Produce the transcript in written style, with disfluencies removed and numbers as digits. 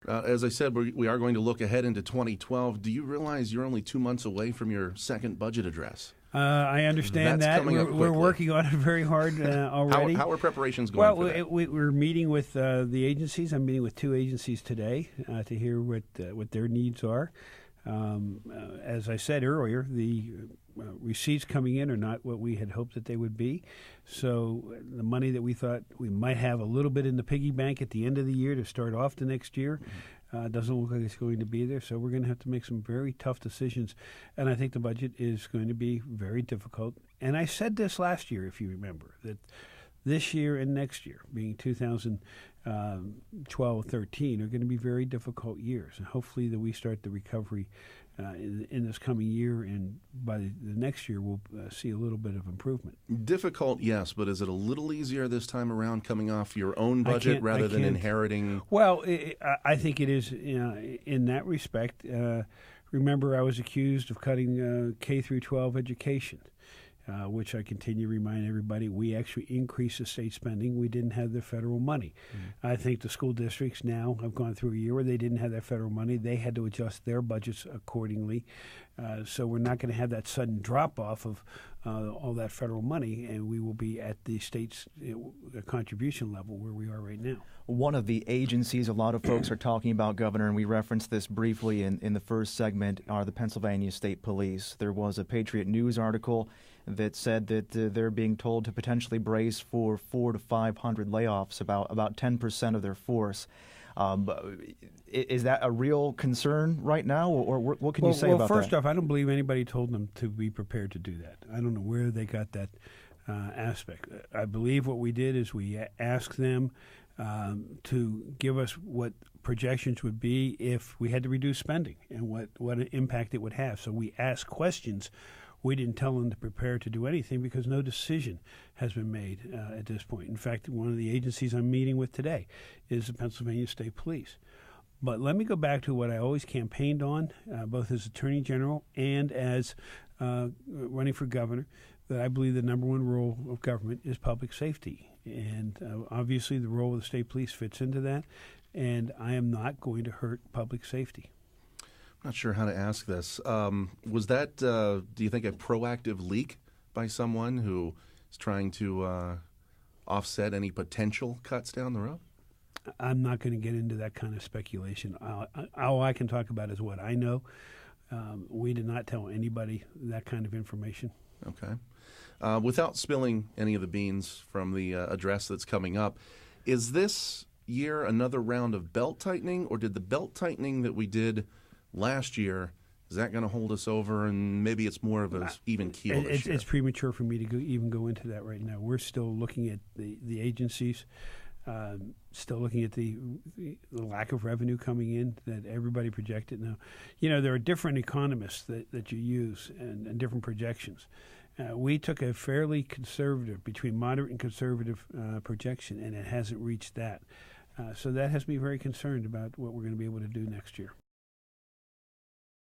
As I said, we are going to look ahead into 2012. Do you realize you're only 2 months away from your second budget address? I understand that. We're working on it very hard already. How are preparations going for that? We're meeting with the agencies. I'm meeting with 2 agencies today to hear what their needs are. As I said earlier, the receipts coming in are not what we had hoped that they would be. So the money that we thought we might have a little bit in the piggy bank at the end of the year to start off the next year doesn't look like it's going to be there. So we're going to have to make some very tough decisions. And I think the budget is going to be very difficult. And I said this last year, if you remember, that this year and next year, being 2012-13, are going to be very difficult years. And hopefully that we start the recovery in this coming year, and by the next year we'll see a little bit of improvement. Difficult, yes, but is it a little easier this time around coming off your own budget rather than inheriting? Well, I think it is in that respect. Remember, I was accused of cutting K through 12 education. Which I continue to remind everybody, we actually increased the state spending. We didn't have the federal money. I think the school districts now have gone through a year where they didn't have that federal money. They had to adjust their budgets accordingly. So we're not going to have that sudden drop-off of all that federal money, and we will be at the state's contribution level where we are right now. One of the agencies a lot of folks are talking about, Governor, and we referenced this briefly in the first segment, are the Pennsylvania State Police. There was a Patriot News article that said that they're being told to potentially brace for 400 to 500 layoffs, about 10% of their force. Is that a real concern right now, or what can you say about that? Well, first off, I don't believe anybody told them to be prepared to do that. I don't know where they got that aspect. I believe what we did is we asked them to give us what projections would be if we had to reduce spending and what an impact it would have. So we asked questions. We didn't tell them to prepare to do anything because no decision has been made at this point. In fact, one of the agencies I'm meeting with today is the Pennsylvania State Police. But let me go back to what I always campaigned on, both as Attorney General and as running for governor, that I believe the number one role of government is public safety. And obviously the role of the state police fits into that, and I am not going to hurt public safety. I'm not sure how to ask this. Was that, do you think, a proactive leak by someone who is trying to offset any potential cuts down the road? I'm not going to get into that kind of speculation. All I can talk about is what I know. We did not tell anybody that kind of information. Okay. Without spilling any of the beans from the address that's coming up, is this year another round of belt tightening, or did the belt tightening that we did last year, is that going to hold us over, and maybe it's more of an even keel this year? It's premature for me to even go into that right now. We're still looking at the agencies, still looking at the lack of revenue coming in that everybody projected. Now, there are different economists that you use and different projections. We took a fairly conservative, between moderate and conservative projection, and it hasn't reached that. So that has me very concerned about what we're going to be able to do next year.